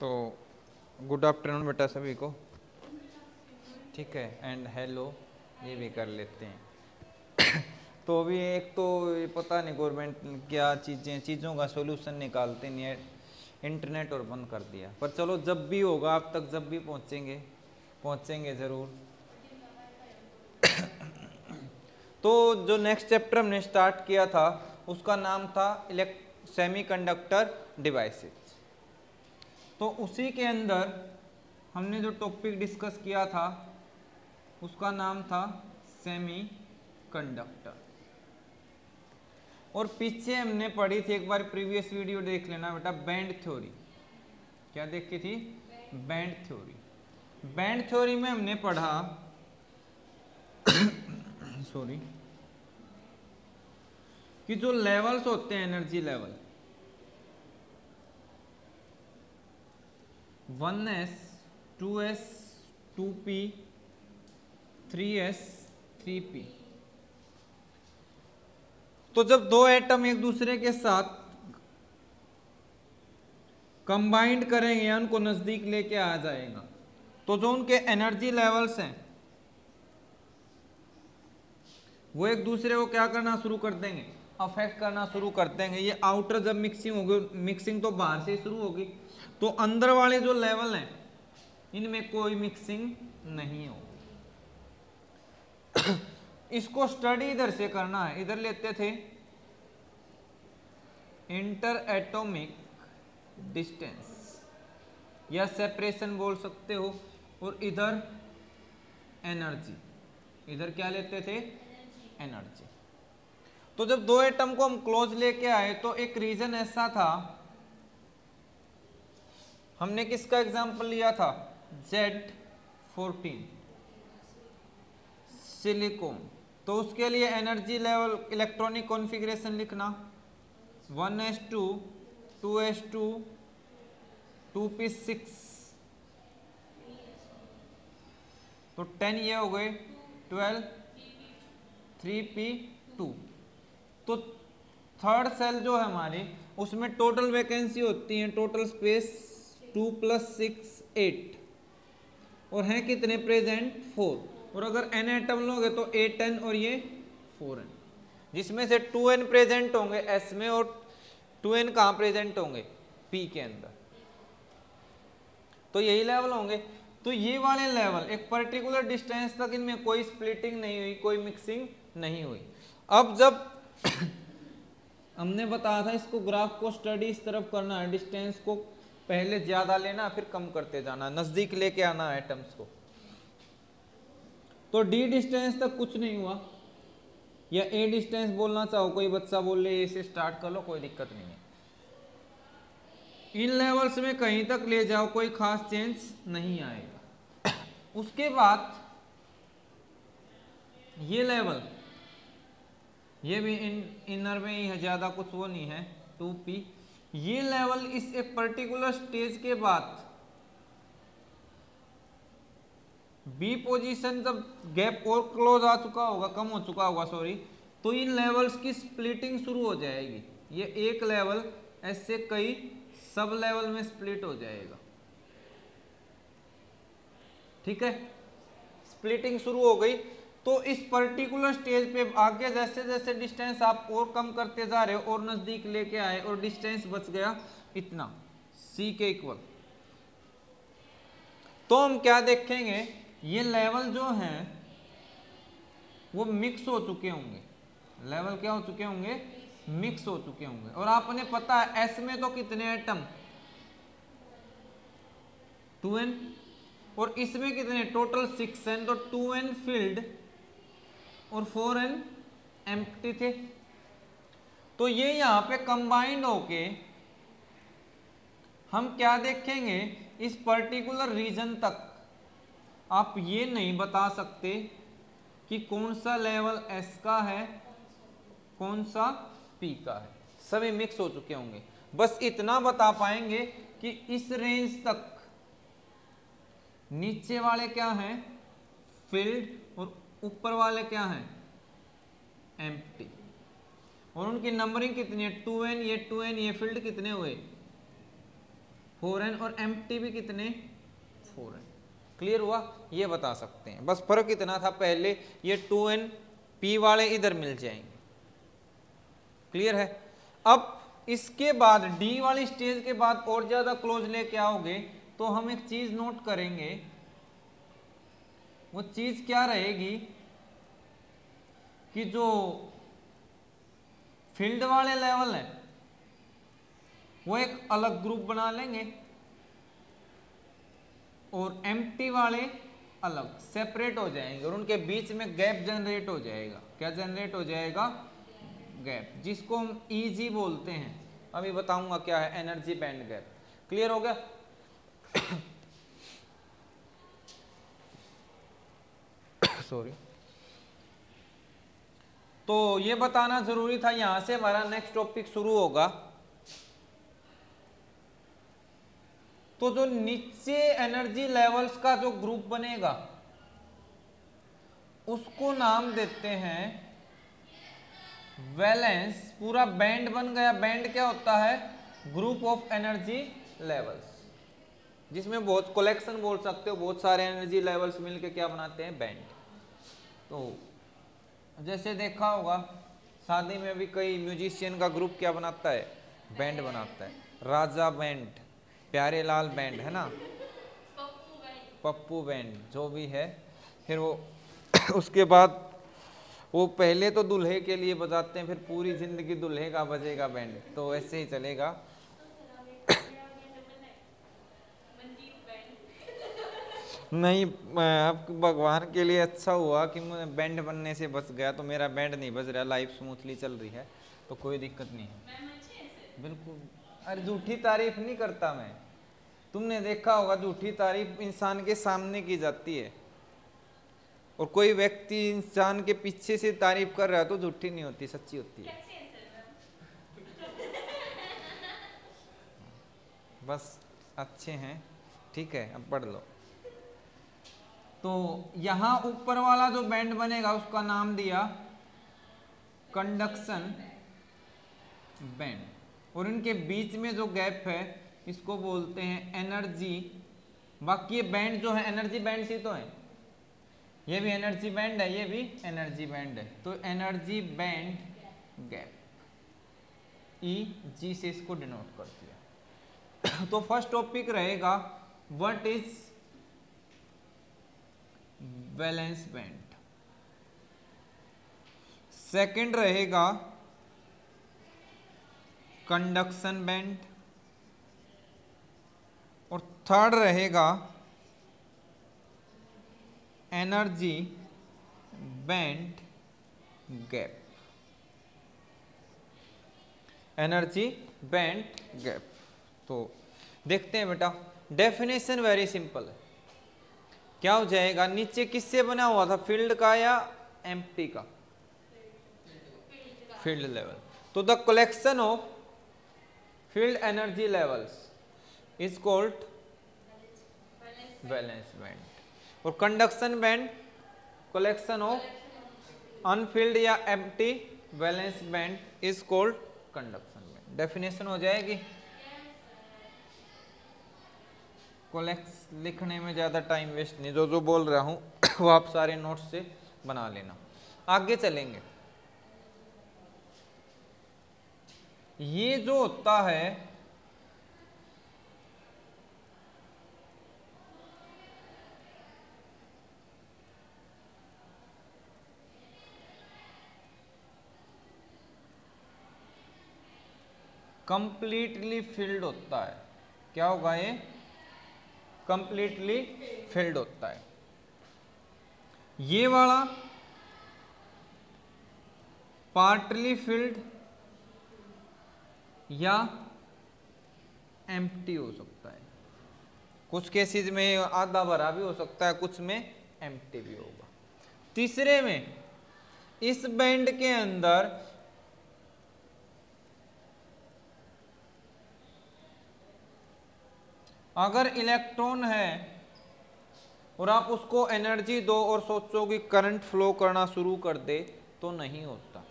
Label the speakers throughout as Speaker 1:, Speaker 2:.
Speaker 1: तो good afternoon बेटा सभी को। ठीक है, एंड हेलो ये भी कर लेते हैं। तो अभी एक तो ये पता नहीं गवर्नमेंट क्या चीज़ों का सॉल्यूशन निकालते नहीं है, इंटरनेट और बंद कर दिया। पर चलो जब भी होगा आप तक जब भी पहुँचेंगे ज़रूर। तो जो नेक्स्ट चैप्टर हमने स्टार्ट किया था उसका नाम था सेमीकंडक्टर डिवाइसेस। तो उसी के अंदर हमने जो टॉपिक डिस्कस किया था उसका नाम था सेमीकंडक्टर। और पीछे हमने पढ़ी थी, एक बार प्रीवियस वीडियो देख लेना बेटा, बैंड थ्योरी। क्या देखी थी? Band theory. बैंड थ्योरी में हमने पढ़ा सॉरी कि जो लेवल्स होते हैं energy level 1s 2s 2p 3s 3p, तो जब दो एटम एक दूसरे के साथ कंबाइंड करेंगे या उनको नजदीक लेके आ जाएगा तो जो उनके एनर्जी लेवल्स हैं वो एक दूसरे को क्या करना शुरू कर देंगे, अफेक्ट करना शुरू कर देंगे। ये आउटर जब मिक्सिंग होगी, मिक्सिंग तो बाहर से शुरू होगी, तो अंदर वाले जो लेवल हैं इनमें कोई मिक्सिंग नहीं होगी। इसको स्टडी इधर से करना है, इधर लेते थे इंटर एटॉमिक डिस्टेंस या सेपरेशन बोल सकते हो, और इधर एनर्जी, इधर क्या लेते थे? एनर्जी। तो जब दो एटम को हम क्लोज लेके आए तो एक रीजन ऐसा था, हमने किसका एग्जांपल लिया था? Z14 silicon. तो उसके लिए एनर्जी लेवल इलेक्ट्रॉनिक कॉन्फ़िगरेशन लिखना 1s2 2s2 2p6, तो 10 ये हो गए, 12 3p2। तो थर्ड सेल जो है हमारी उसमें टोटल वैकेंसी होती है, टोटल स्पेस 2 + 6 8, और हैं कितने प्रेजेंट? 4। और अगर n एटम लोगे तो 8n और ये 4n, जिसमें से 2n प्रेजेंट होंगे s में और 2n कहाँ प्रेजेंट होंगे? p के अंदर। तो यही लेवल होंगे। तो ये वाले लेवल एक पर्टिकुलर डिस्टेंस तक इनमें कोई स्प्लिटिंग नहीं हुई, कोई मिक्सिंग नहीं हुई। अब जब हमने बताया था इसको ग्राफ को स्टडी इस तरफ करना है, डिस्टेंस को पहले ज्यादा लेना फिर कम करते जाना, नजदीक लेके आना एटम्स को। तो d डिस्टेंस तक कुछ नहीं हुआ, या a डिस्टेंस बोलना चाहो, कोई बच्चा बोल ले इसे स्टार्ट कर लो, कोई दिक्कत नहीं है। इन लेवल्स में कहीं तक ले जाओ कोई खास चेंज नहीं आएगा। उसके बाद ये लेवल, ये भी इनर में ही है, ज्यादा कुछ वो नहीं है, 2p। ये लेवल इस एक पर्टिकुलर स्टेज के बाद बी पोजीशन जब गैप और क्लोज आ चुका होगा, कम हो चुका होगा सॉरी, तो इन लेवल्स की स्प्लिटिंग शुरू हो जाएगी। ये एक लेवल ऐसे कई सब लेवल में स्प्लिट हो जाएगा। ठीक है, स्प्लिटिंग शुरू हो गई। तो इस पर्टिकुलर स्टेज पे आगे जैसे जैसे डिस्टेंस आप और कम करते जा रहे हो और नजदीक लेके आए और डिस्टेंस बच गया इतना c के इक्वल, तो हम क्या देखेंगे, ये लेवल जो हैं वो मिक्स हो चुके होंगे। लेवल क्या हो चुके होंगे? मिक्स हो चुके होंगे। और आपने पता है s में तो कितने एटम? 2n, और इसमें कितने? टोटल 6n, तो 2n फिल्ड और 4n एम्प्टी थे। तो ये यहां पे कंबाइंड होके हम क्या देखेंगे, इस पर्टिकुलर रीजन तक आप ये नहीं बता सकते कि कौन सा लेवल s का है, कौन सा p का है, सभी मिक्स हो चुके होंगे। बस इतना बता पाएंगे कि इस रेंज तक नीचे वाले क्या हैं? फिल्ड, और ऊपर वाले क्या हैं? एम्प्टी। और उनकी नंबरिंग कितनी है? 2n, ये 2n, ये फील्ड कितने हुए? 4n और एम्प्टी भी कितने 4n। क्लियर हुआ, ये बता सकते हैं। बस फर्क इतना था, पहले ये 2n p वाले इधर मिल जाएंगे। क्लियर है। अब इसके बाद डी वाली स्टेज के बाद और ज्यादा क्लोज लेके आओगे तो हम एक चीज नोट करेंगे, वो चीज क्या रहेगी कि जो फील्ड वाले लेवल है वो एक अलग ग्रुप बना लेंगे और एम्प्टी वाले अलग सेपरेट हो जाएंगे और उनके बीच में गैप जनरेट हो जाएगा। क्या जनरेट हो जाएगा? गैप, जिसको हम ईजी बोलते हैं। अभी बताऊंगा क्या है एनर्जी बैंड गैप। क्लियर हो गया? सॉरी। तो ये बताना जरूरी था, यहां से हमारा नेक्स्ट टॉपिक शुरू होगा। तो जो नीचे एनर्जी लेवल्स का जो ग्रुप बनेगा उसको नाम देते हैं वैलेंस। पूरा बैंड बन गया। बैंड क्या होता है? ग्रुप ऑफ एनर्जी लेवल्स, जिसमें बहुत कलेक्शन बोल सकते हो, बहुत सारे एनर्जी लेवल्स मिलके क्या बनाते हैं? बैंड। तो जैसे देखा होगा शादी में भी कई म्यूजिशियन का ग्रुप क्या बनाता है? बैंड बनाता है। राजा बैंड, प्यारे लाल बैंड, है ना, पप्पू बैंड, जो भी है। फिर वो उसके बाद वो पहले तो दूल्हे के लिए बजाते हैं, फिर पूरी जिंदगी दूल्हे का बजेगा बैंड। तो ऐसे ही चलेगा। नहीं, अब भगवान के लिए अच्छा हुआ कि मैं बैंड बनने से बच गया, तो मेरा बैंड नहीं बज रहा, लाइफ स्मूथली चल रही है, तो कोई दिक्कत नहीं है। बिल्कुल। अरे झूठी तारीफ नहीं करता मैं। तुमने देखा होगा झूठी तारीफ इंसान के सामने की जाती है और कोई व्यक्ति इंसान के पीछे से तारीफ कर रहा है तो झूठी नहीं होती, सच्ची होती है। बस अच्छे हैं, ठीक है। अब पढ़ लो। तो यहां ऊपर वाला जो बैंड बनेगा उसका नाम दिया कंडक्शन बैंड, और इनके बीच में जो गैप है इसको बोलते हैं एनर्जी। बाकी ये बैंड जो है एनर्जी बैंड ही तो है, ये भी एनर्जी बैंड है, ये भी एनर्जी बैंड है। तो एनर्जी बैंड गैप, ई जी से इसको डिनोट कर दिया। तो फर्स्ट टॉपिक रहेगा what is valence band. Second रहेगा कंडक्शन बैंड और थर्ड रहेगा energy band gap. Energy band gap. तो देखते हैं बेटा, डेफिनेशन वेरी सिंपल है। क्या हो जाएगा? नीचे किससे बना हुआ था? फील्ड का या एम्प्टी का? Filled level. तो the collection of filled energy levels is called valence band. और conduction band collection of unfilled या empty valence band is called conduction band. Definition हो जाएगी। कोलेक्स लिखने में ज़्यादा टाइम वेस्ट नहीं, जो बोल रहा हूँ वो आप सारे नोट्स से बना लेना। आगे चलेंगे। ये जो होता है कंप्लीटली फिल्ड होता है। क्या होगा ये? कंप्लीटली फिल्ड होता है। ये वाला पार्टली फिल्ड या एम्प्टी हो सकता है। कुछ केसेस में आधा भरा भी हो सकता है, कुछ में एम्प्टी भी होगा। तीसरे में इस बैंड के अंदर अगर इलेक्ट्रॉन है और आप उसको एनर्जी दो और सोचो कि करंट फ्लो करना शुरू कर दे, तो नहीं होता।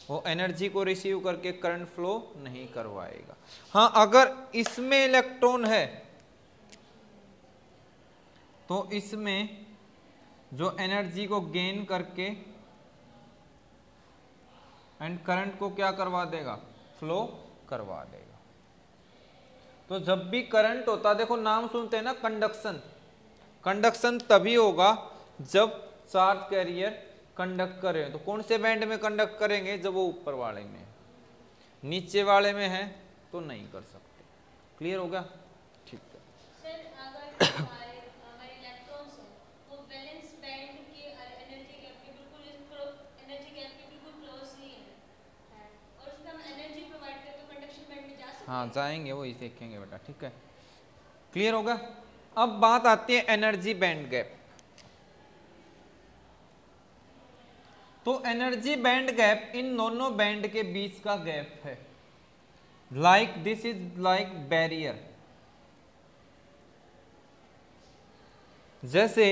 Speaker 1: वो एनर्जी को रिसीव करके करंट फ्लो नहीं करवाएगा। हाँ, अगर इसमें इलेक्ट्रॉन है तो इसमें जो एनर्जी को गेन करके एंड करंट को क्या करवा देगा, फ्लो करवा देगा। तो जब भी करंट होता, देखो नाम सुनते हैं ना कंडक्शन, कंडक्शन तभी होगा जब चार्ज कैरियर कंडक्ट करें। तो कौन से बैंड में कंडक्ट करेंगे, जब वो ऊपर वाले में, नीचे वाले में है तो नहीं कर सकते। क्लियर हो गया? ठीक है
Speaker 2: सर, अगर हमारे इलेक्ट्रॉन्स हैं वो वैलेंस बैंड के एनर्जी गैप के बिल्कुल क्लोज ही है और उसमें हम एनर्जी प्रोवाइड करते तो कंडक्शन बैंड में जा सकते हैं।
Speaker 1: हाँ जाएंगे, वही देखेंगे बेटा। ठीक है, क्लियर होगा? अब बात आती है एनर्जी बैंड गैप। तो एनर्जी बैंड गैप इन दोनों बैंड के बीच का गैप है। Like this is like barrier. जैसे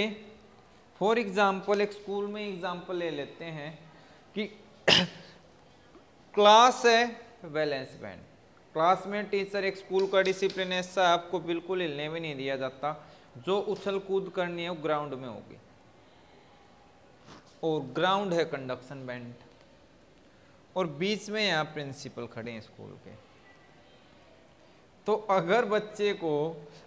Speaker 1: फॉर एग्जाम्पल एक स्कूल में एग्जाम्पल ले लेते हैं कि क्लास है वैलेंस बैंड। क्लास में टीचर, एक स्कूल का डिसिप्लिन ऐसा आपको बिल्कुल हिलने भी नहीं दिया जाता, जो उछल कूद करनी है वो ग्राउंड में होगी, और ग्राउंड है कंडक्शन बैंड, और बीच में यहाँ प्रिंसिपल खड़े हैं स्कूल के। तो अगर बच्चे को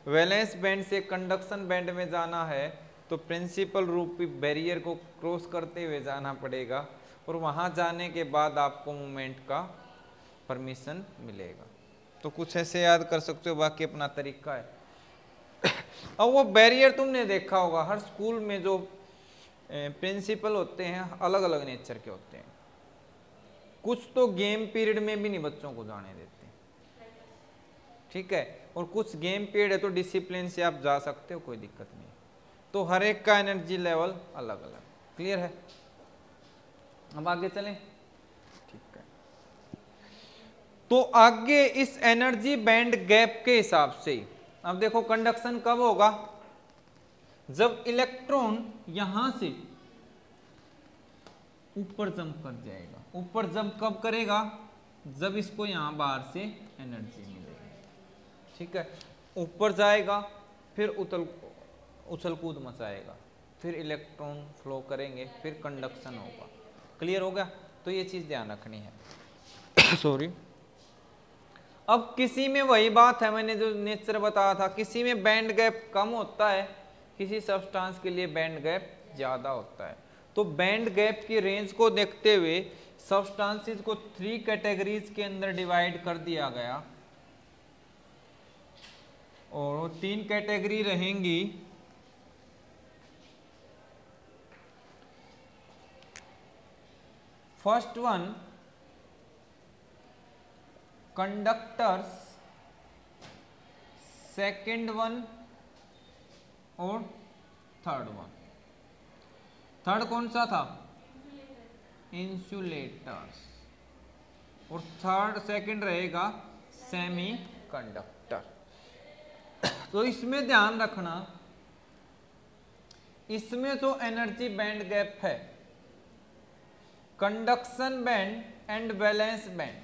Speaker 1: वैलेंस बैंड से कंडक्शन बैंड में जाना है तो प्रिंसिपल रूपी बैरियर को क्रॉस करते हुए जाना पड़ेगा, और वहां जाने के बाद आपको मूवमेंट का परमिशन मिलेगा। तो कुछ ऐसे याद कर सकते हो, बाकी अपना तरीका है। अब वो बैरियर तुमने देखा होगा, हर स्कूल में जो प्रिंसिपल होते हैं अलग अलग नेचर के होते हैं। कुछ तो गेम पीरियड में भी नहीं बच्चों को जाने देते, ठीक है, और कुछ गेम पीरियड है तो डिसिप्लिन से आप जा सकते हो, कोई दिक्कत नहीं। तो हर एक का एनर्जी लेवल अलग अलग। क्लियर है? अब आगे चलें। ठीक है, तो आगे इस एनर्जी बैंड गैप के हिसाब से अब देखो कंडक्शन कब होगा, जब इलेक्ट्रॉन यहां से ऊपर जंप कर जाएगा। ऊपर जंप कब करेगा, जब इसको यहां बाहर से एनर्जी मिलेगी। ठीक है, ऊपर जाएगा, फिर उछल कूद मचाएगा, फिर इलेक्ट्रॉन फ्लो करेंगे, फिर कंडक्शन होगा। क्लियर हो गया? तो ये चीज ध्यान रखनी है। सॉरी। अब किसी में वही बात है, मैंने जो नेचर बताया था, किसी में बैंड गैप कम होता है, किसी सब्सटेंस के लिए बैंड गैप ज्यादा होता है। तो बैंड गैप की रेंज को देखते हुए सब्सटेंसेस को 3 कैटेगरीज के अंदर डिवाइड कर दिया गया, और 3 कैटेगरी रहेंगी। First one conductors, second one और थर्ड वन। थर्ड कौन सा था? इंसुलेटर्स। और थर्ड सेकंड रहेगा सेमी कंडक्टर। तो इसमें ध्यान रखना, इसमें जो एनर्जी बैंड गैप है, conduction band and valence band,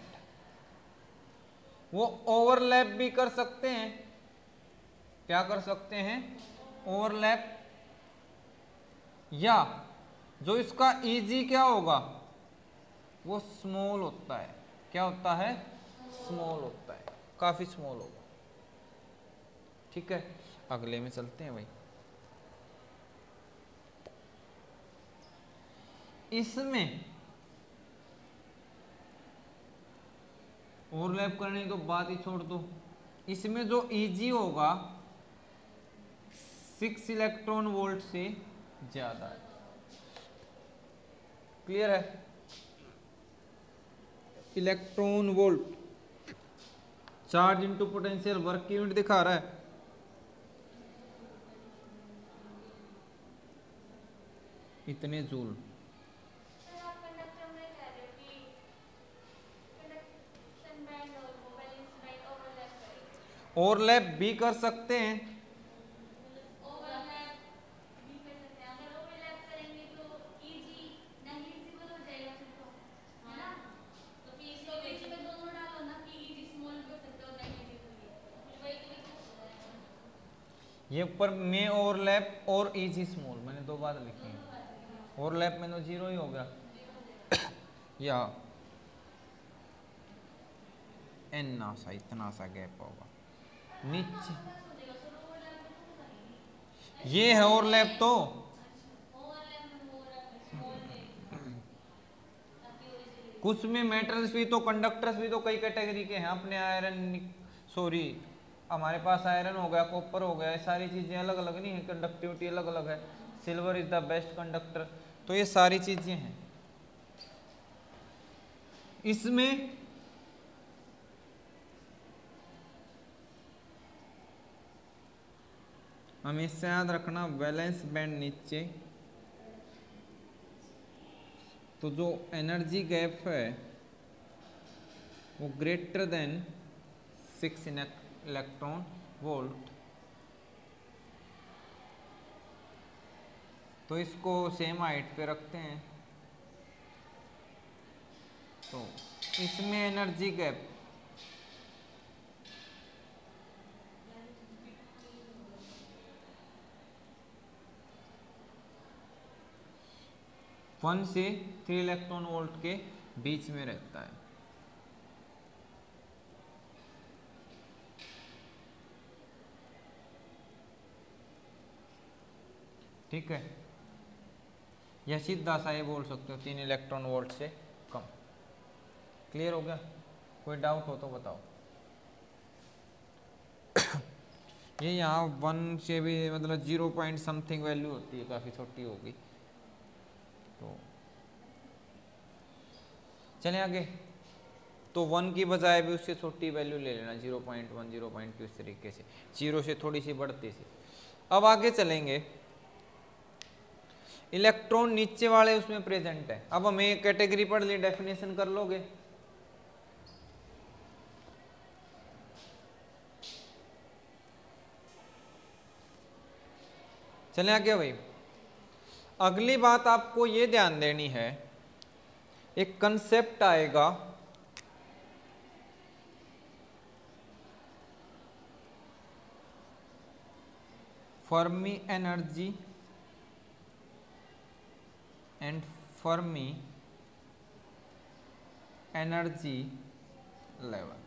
Speaker 1: वो ओवरलैप भी कर सकते हैं। क्या कर सकते हैं? ओवरलैप। या जो इसका ईजी क्या होगा, वो स्मॉल होता है। क्या होता है? स्मॉल होता है, काफी स्मॉल होगा। ठीक है, अगले में चलते हैं भाई। इसमें ओवरलैप करने की तो बात ही छोड़ दो। इसमें जो ईजी होगा 6 इलेक्ट्रॉन वोल्ट से ज्यादा है। क्लियर है? Electron volt charge into potential, work की यूनिट दिखा रहा है। इतने जूल। ओवरलैप भी कर सकते हैं। ये ऊपर में ओवरलैप और इज स्मॉल, मैंने दो बार लिखी है, ओवरलैप में तो 0 ही हो गया, या इतना सा गैप होगा नीचे, ये है ओवरलैप तो कुछ में मेटल्स भी तो कंडक्टर्स भी तो कई कैटेगरी के हैं अपने, आयरन सॉरी हमारे पास आयरन हो गया, कॉपर हो गया, ये सारी चीजें अलग अलग नहीं है, कंडक्टिविटी अलग अलग है, silver is the best conductor, तो ये सारी चीजें हैं। इसमें हमेशा याद रखना वैलेंस बैंड नीचे, तो जो एनर्जी गैप है वो ग्रेटर देन 6 इलेक्ट्रॉन वोल्ट, तो इसको सेम हाइट पे रखते हैं, तो इसमें एनर्जी गैप वन से 3 इलेक्ट्रॉन वोल्ट के बीच में रहता है। ठीक है, या सीधा सा ये बोल सकते हो 3 इलेक्ट्रॉन वोल्ट से कम। क्लियर हो गया? कोई डाउट हो तो बताओ। ये यहाँ 1 से भी मतलब 0 पॉइंट समथिंग वैल्यू होती है, काफ़ी छोटी होगी, तो चलें आगे। तो 1 की बजाय भी उससे छोटी वैल्यू ले लेना, 0.1 0.2 इस तरीके से, 0 से थोड़ी सी बढ़ती सी। अब आगे चलेंगे, इलेक्ट्रॉन नीचे वाले उसमें प्रेजेंट है। अब हमें कैटेगरी पढ़ ली, डेफिनेशन कर लोगे। चलें आगे भाई। अगली बात आपको ये ध्यान देनी है, एक कंसेप्ट आएगा Fermi energy and Fermi energy level.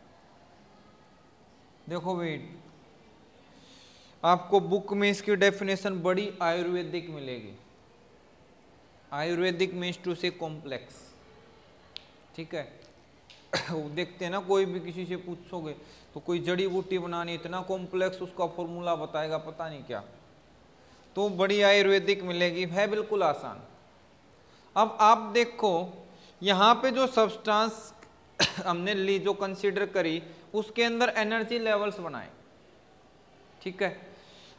Speaker 1: देखो वेट, आपको बुक में इसकी डेफिनेशन बड़ी आयुर्वेदिक मिलेगी। आयुर्वेदिक मीन्स टू से कॉम्प्लेक्स, ठीक है। वो देखते हैं ना, कोई भी किसी से पूछोगे तो कोई जड़ी बूटी बनानी, इतना कॉम्प्लेक्स उसका फॉर्मूला बताएगा, पता नहीं क्या, तो बड़ी आयुर्वेदिक मिलेगी, है बिल्कुल आसान। अब आप देखो यहाँ पे जो सब्सटेंस हमने ली, जो कंसीडर करी, उसके अंदर एनर्जी लेवल्स बनाए, ठीक है।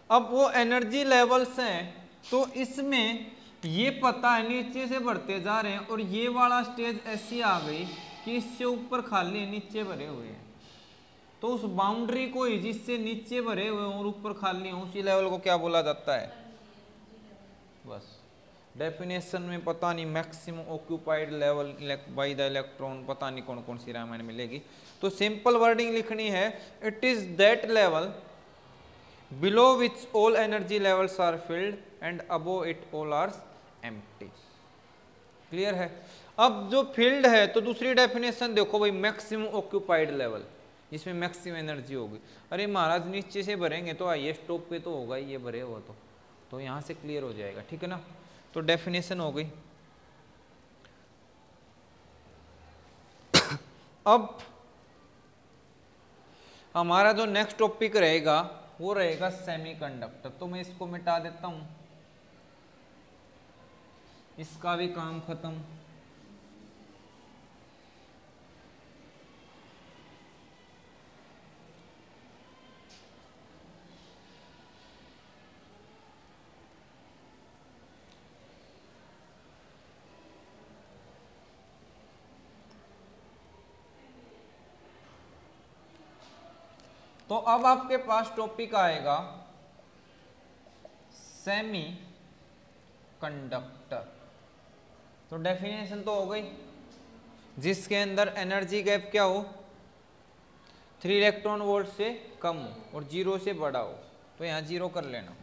Speaker 1: अब वो एनर्जी लेवल्स हैं, तो इसमें ये पता है नीचे से बढ़ते जा रहे हैं, और ये वाला स्टेज ऐसी आ गई कि इससे ऊपर खाली है, नीचे भरे हुए हैं, तो उस बाउंड्री को ही जिससे नीचे भरे हुए और ऊपर खाली हो, उसी लेवल को क्या बोला जाता है? बस डेफिनेशन में पता नहीं, maximum occupied level by the electron, पता नहीं कौन कौन सी रामायण मिलेगी। तो सिंपल वर्डिंग लिखनी है, it is that level below which all energy levels are filled and above it all are empty। Clear है? अब जो फील्ड है, तो दूसरी डेफिनेशन देखो भाई, मैक्सिमम ऑक्यूपाइड लेवल, जिसमें मैक्सिमम एनर्जी होगी। अरे महाराज नीचे से भरेंगे तो हाईएस्ट टॉप पे तो होगा ही, ये भरे हुआ तो यहाँ से क्लियर हो जाएगा, ठीक है ना। तो डेफिनेशन हो गई। अब हमारा जो नेक्स्ट टॉपिक रहेगा वो रहेगा सेमीकंडक्टर। तो मैं इसको मिटा देता हूं, इसका भी काम खत्म। तो अब आपके पास टॉपिक आएगा सेमी कंडक्टर। तो डेफिनेशन तो हो गई, जिसके अंदर एनर्जी गैप क्या हो, 3 इलेक्ट्रॉन वोल्ट से कम हो और 0 से बड़ा हो, तो यहाँ 0 कर लेना,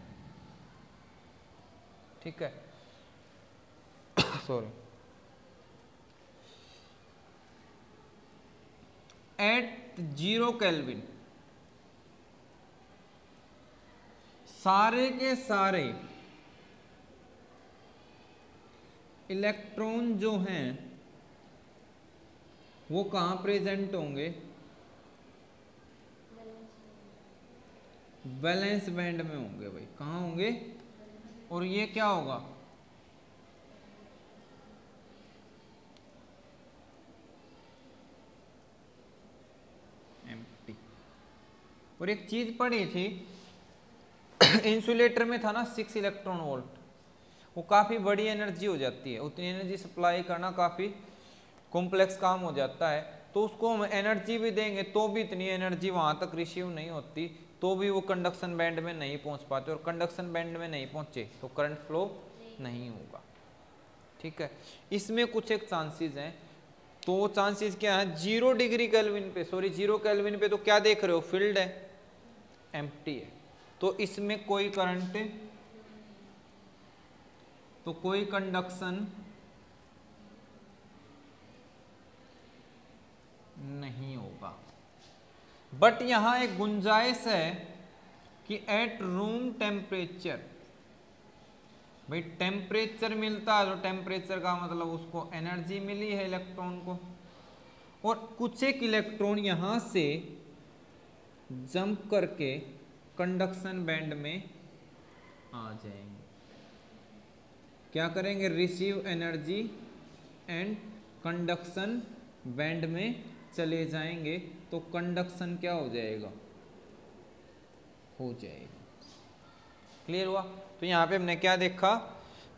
Speaker 1: ठीक है। सॉरी, एट 0 केल्विन सारे के सारे इलेक्ट्रॉन जो हैं वो कहाँ प्रेजेंट होंगे? वैलेंस बैंड में होंगे भाई। कहाँ होंगे? और ये क्या होगा? एम्प्टी। और एक चीज पढ़ी थी इंसुलेटर में था ना 6 इलेक्ट्रॉन वोल्ट, वो काफ़ी बड़ी एनर्जी हो जाती है, उतनी एनर्जी सप्लाई करना काफ़ी कॉम्प्लेक्स काम हो जाता है, तो उसको हम एनर्जी भी देंगे तो भी इतनी एनर्जी वहाँ तक रिसीव नहीं होती, तो भी वो कंडक्शन बैंड में नहीं पहुँच पाते, और कंडक्शन बैंड में नहीं पहुँचे तो करंट फ्लो नहीं होगा, ठीक है। इसमें कुछ एक चांसेस हैं, तो चांसेस क्या है? 0 डिग्री केल्विन पे, सॉरी 0 केल्विन पे तो क्या देख रहे हो? फील्ड है, एम्प्टी है, तो इसमें कोई करंट, तो कोई कंडक्शन नहीं होगा। बट यहां एक गुंजाइश है कि एट रूम टेम्परेचर, भाई टेम्परेचर मिलता है तो टेम्परेचर का मतलब उसको एनर्जी मिली है इलेक्ट्रॉन को, और कुछ एक इलेक्ट्रॉन यहां से जंप करके कंडक्शन बैंड में आ जाएंगे। क्या करेंगे? Receive energy and conduction band में चले जाएंगे, तो कंडक्शन क्या हो जाएगा? हो जाएगा। क्लियर हुआ? तो यहाँ पे हमने क्या देखा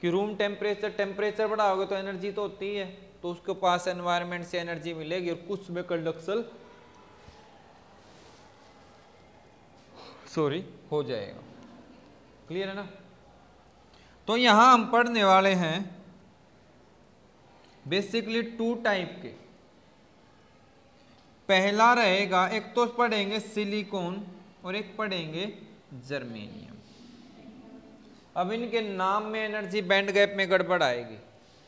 Speaker 1: कि रूम टेम्परेचर, टेम्परेचर बढ़ा होगा तो एनर्जी तो होती है, तो उसके पास एनवायरनमेंट से एनर्जी मिलेगी और कुछ में कंडक्शन हो जाएगा। क्लियर है ना? तो यहां हम पढ़ने वाले हैं बेसिकली 2 टाइप के। पहला रहेगा, एक तो पढ़ेंगे सिलिकॉन और एक पढ़ेंगे जर्मेनियम। अब इनके नाम में एनर्जी बैंड गैप में गड़बड़ आएगी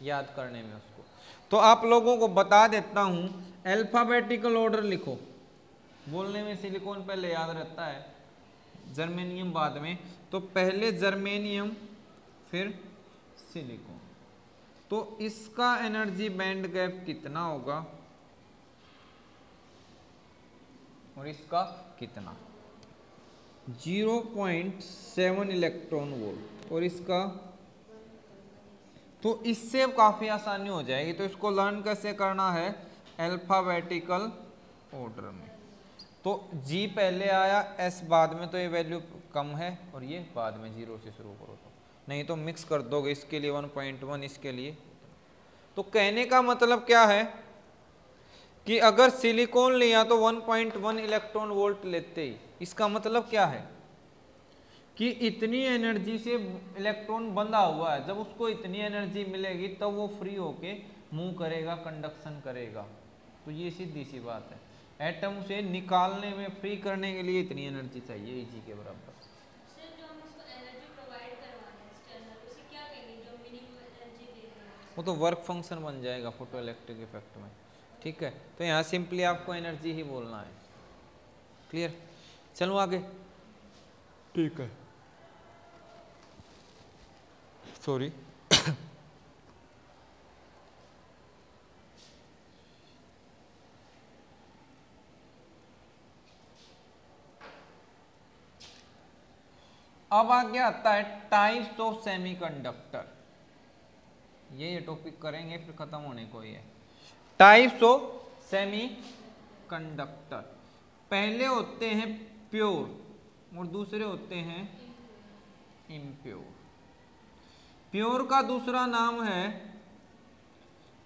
Speaker 1: याद करने में उसको, तो आप लोगों को बता देता हूं, अल्फाबेटिकल ऑर्डर लिखो। बोलने में सिलिकॉन पहले याद रहता है, जर्मेनियम बाद में, तो पहले जर्मेनियम फिर सिलिकॉन। तो इसका एनर्जी बैंड गैप कितना होगा और इसका कितना? 0.7 इलेक्ट्रॉन वोल्ट, और इसका, तो इससे काफी आसानी हो जाएगी। तो इसको लर्न कैसे करना है? अल्फाबेटिकल ऑर्डर में। तो G पहले आया, S बाद में, तो ये वैल्यू कम है और ये बाद में 0 से शुरू करो, तो नहीं तो मिक्स कर दोगे, इसके लिए 1.1, इसके लिए। तो कहने का मतलब क्या है कि अगर सिलिकॉन लिया तो 1.1 इलेक्ट्रॉन वोल्ट लेते ही, इसका मतलब क्या है कि इतनी एनर्जी से इलेक्ट्रॉन बंधा हुआ है, जब उसको इतनी एनर्जी मिलेगी तब वो फ्री होके मूव करेगा, कंडक्शन करेगा। तो ये सीधी सी बात है, एटम से निकालने में, फ्री करने के लिए इतनी एनर्जी चाहिए, Eg के बराबर। वो तो वर्क फंक्शन बन जाएगा फोटो इलेक्ट्रिक इफेक्ट में, ठीक है। तो यहाँ सिंपली आपको एनर्जी ही बोलना है। क्लियर? चलो आगे, ठीक है। सॉरी अब आगे आता है टाइप्स ऑफ सेमीकंडक्टर। ये टॉपिक करेंगे फिर खत्म होने को ही है। टाइप्स ऑफ सेमीकंडक्टर, पहले होते हैं प्योर और दूसरे होते हैं इम्प्योर। प्योर का दूसरा नाम है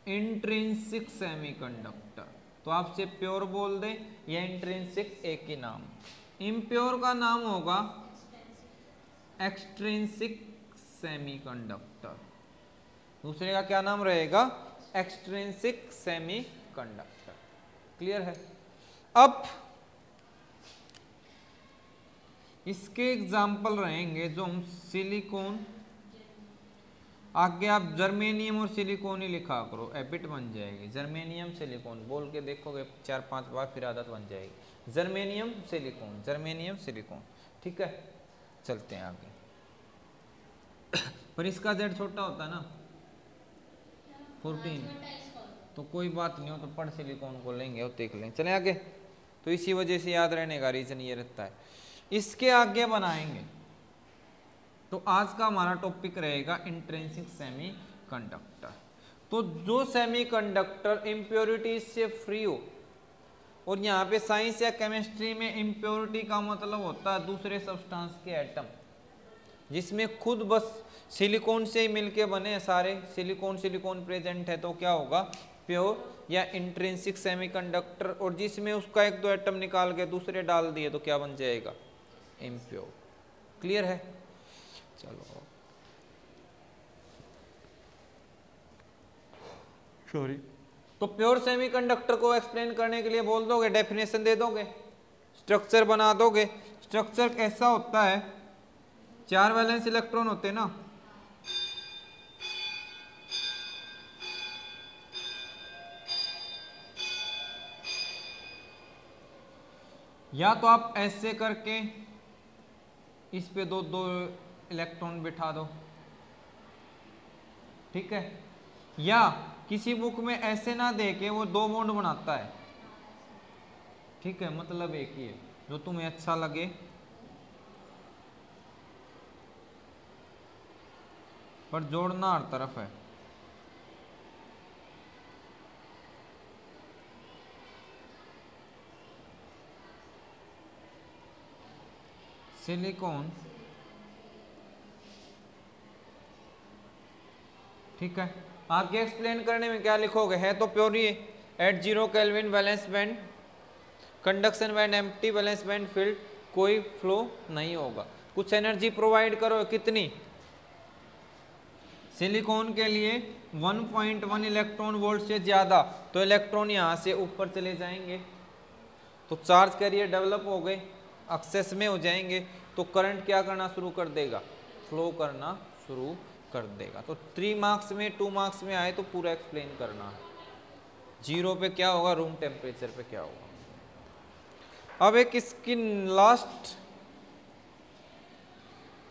Speaker 1: इंट्रिंसिक सेमीकंडक्टर, तो आपसे प्योर बोल दे या इंट्रिंसिक, एक ही नाम। इम्प्योर का नाम होगा एक्सट्रिंसिक सेमीकंडक्टर, दूसरे का क्या नाम रहेगा? Extrinsic semiconductor. क्लियर है? अब इसके एग्जाम्पल रहेंगे जो हम सिलिकॉन, आगे आप जर्मेनियम और सिलिकॉन ही लिखा करो, एबिट बन जाएगी। जर्मेनियम सिलिकॉन बोल के देखोगे 4-5 बार, फिर आदत बन जाएगी। जर्मेनियम सिलिकॉन, जर्मेनियम सिलिकॉन, ठीक है। चलते हैं आगे। पर इसका जेड छोटा होता है ना 14, तो कोई बात नहीं हो तो पढ़ सिलिकॉन को लेंगे और देख लेंगे। चले आगे। तो इसी वजह से याद रहने का रीजन ये रहता है। इसके आगे बनाएंगे तो आज का हमारा टॉपिक रहेगा इंट्रिंसिक सेमीकंडक्टर। तो जो सेमीकंडक्टर इम्प्योरिटी से फ्री हो, और यहाँ पे साइंस या केमिस्ट्री में इम्प्योरिटी का मतलब होता है दूसरे सब्सटेंस के एटम, जिसमें खुद बस सिलिकॉन से ही मिलके बने सारे, सिलिकॉन प्रेजेंट है तो क्या होगा, प्योर या इंट्रिंसिक सेमीकंडक्टर। और जिसमें उसका 1-2 एटम निकाल के दूसरे डाल दिए तो क्या बन जाएगा, इम्प्योर। क्लियर है? चलो सॉरी। तो प्योर सेमीकंडक्टर को एक्सप्लेन करने के लिए बोल दोगे, डेफिनेशन दे दोगे, स्ट्रक्चर बना दोगे। स्ट्रक्चर कैसा होता है, 4 वैलेंस इलेक्ट्रॉन होते हैं ना, या तो आप ऐसे करके इस पे 2-2 इलेक्ट्रॉन बिठा दो, ठीक है, या किसी बुक में ऐसे ना दे के वो 2 बॉन्ड बनाता है, ठीक है, मतलब एक ही है, जो तुम्हें अच्छा लगे। पर जोड़ना हर तरफ है। सिलिकॉन, ठीक है। आगे एक्सप्लेन करने में क्या लिखोगे, है तो प्योर ही at 0 kelvin valence band, conduction band empty, valence band filled, कोई फ्लो नहीं होगा। कुछ एनर्जी प्रोवाइड करो, कितनी, सिलिकॉन के लिए 1.1 इलेक्ट्रॉन वोल्ट से ज्यादा, तो इलेक्ट्रॉन यहां से ऊपर चले जाएंगे, तो चार्ज कैरियर डेवलप हो गए, एक्सेस में हो जाएंगे, तो करंट क्या करना शुरू कर देगा, फ्लो करना शुरू कर देगा। तो 3 मार्क्स में 2 मार्क्स में आए तो पूरा एक्सप्लेन करना है। 0 पे क्या होगा, रूम टेम्परेचर पे क्या होगा। अब एक इसकी लास्ट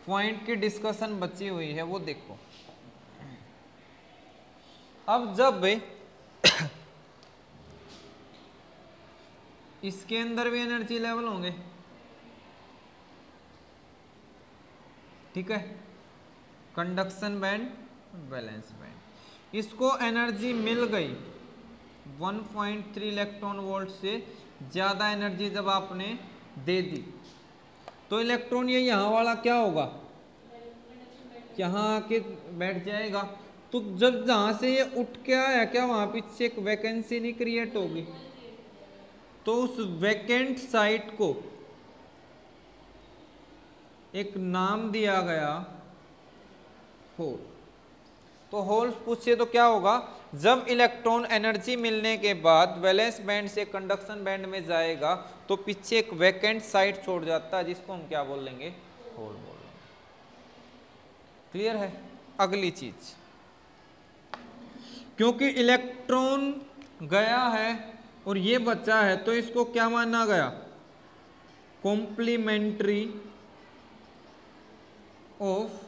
Speaker 1: पॉइंट की डिस्कशन बची हुई है, वो देखो। अब जब इसके अंदर भी एनर्जी लेवल होंगे, ठीक है, कंडक्शन बैंड, वैलेंस बैंड, इसको एनर्जी मिल गई 1.3 इलेक्ट्रॉन वोल्ट से ज्यादा एनर्जी जब आपने दे दी, तो इलेक्ट्रॉन ये यहां वाला क्या होगा, यहां आके बैठ जाएगा। तो जब जहां से ये उठ के आया, क्या वहां पीछे एक वैकेंसी नहीं क्रिएट होगी, तो उस वैकेंट साइट को एक नाम दिया गया होल। तो होल पूछे तो क्या होगा, जब इलेक्ट्रॉन एनर्जी मिलने के बाद वैलेंस बैंड से कंडक्शन बैंड में जाएगा तो पीछे एक वैकेंट साइट छोड़ जाता है, जिसको हम क्या बोल लेंगे, होल बोल लेंगे। क्लियर है? अगली चीज, क्योंकि इलेक्ट्रॉन गया है और ये बचा है, तो इसको क्या माना गया, कॉम्प्लीमेंट्री ऑफ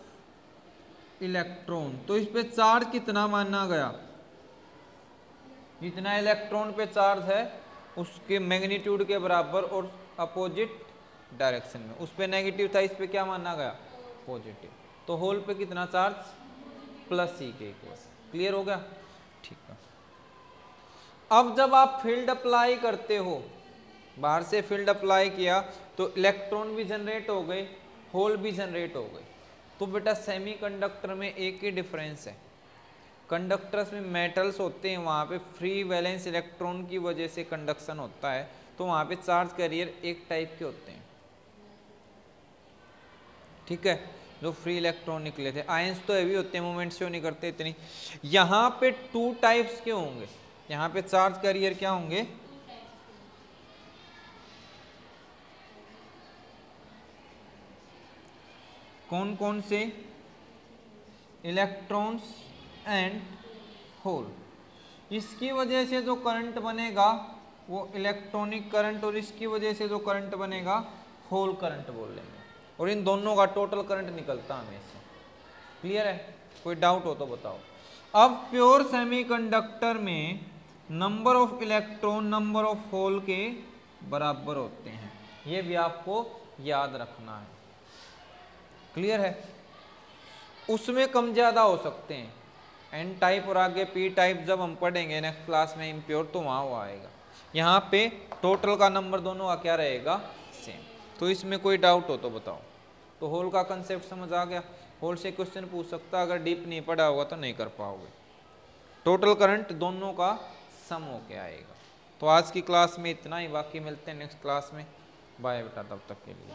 Speaker 1: इलेक्ट्रॉन। तो इस पे चार्ज कितना माना गया, जितना इलेक्ट्रॉन पे चार्ज है उसके मैग्नीट्यूड के बराबर और अपोजिट डायरेक्शन में। उस पे नेगेटिव था, इस पे क्या माना गया, पॉजिटिव। तो होल पे कितना चार्ज, प्लस ई के इक्वल। क्लियर हो गया? ठीक है। अब जब आप फील्ड अप्लाई करते हो, बाहर से फील्ड अप्लाई किया तो इलेक्ट्रॉन भी जनरेट हो गए, होल भी जनरेट हो गए। तो बेटा सेमीकंडक्टर में एक ही डिफरेंस है, कंडक्टर्स में मेटल्स होते हैं, वहाँ पे फ्री वैलेंस इलेक्ट्रॉन की वजह से कंडक्शन होता है, तो वहाँ पे चार्ज कैरियर एक टाइप के होते हैं, ठीक है, जो फ्री इलेक्ट्रॉन निकले थे। आयंस तो हैवी होते हैं, मूवमेंट शो नहीं करते इतनी। यहाँ पे 2 टाइप्स के होंगे, यहाँ पे चार्ज कैरियर क्या होंगे, कौन कौन से, इलेक्ट्रॉन्स एंड होल। इसकी वजह से जो करंट बनेगा वो इलेक्ट्रॉनिक करंट, और इसकी वजह से जो करंट बनेगा होल करंट बोल लेंगे, और इन दोनों का टोटल करंट निकलता हमेशा। क्लियर है? कोई डाउट हो तो बताओ। अब प्योर सेमीकंडक्टर में number of electron number of hole के बराबर होते हैं, ये भी आपको याद रखना है। क्लियर है? उसमें कम ज्यादा हो सकते हैं, एन टाइप और आगे पी टाइप जब हम पढ़ेंगे नेक्स्ट क्लास में इम्प्योर, तो वहाँ वो आएगा। यहाँ पे टोटल का नंबर दोनों का क्या रहेगा, सेम। तो इसमें कोई डाउट हो तो बताओ। तो होल का कंसेप्ट समझ आ गया। होल से क्वेश्चन पूछ सकता, अगर डीप नहीं पढ़ा होगा तो नहीं कर पाओगे। टोटल करंट दोनों का सम होके आएगा। तो आज की क्लास में इतना ही, बाकी मिलते हैं नेक्स्ट क्लास में। बाय बेटा, तब तक के लिए।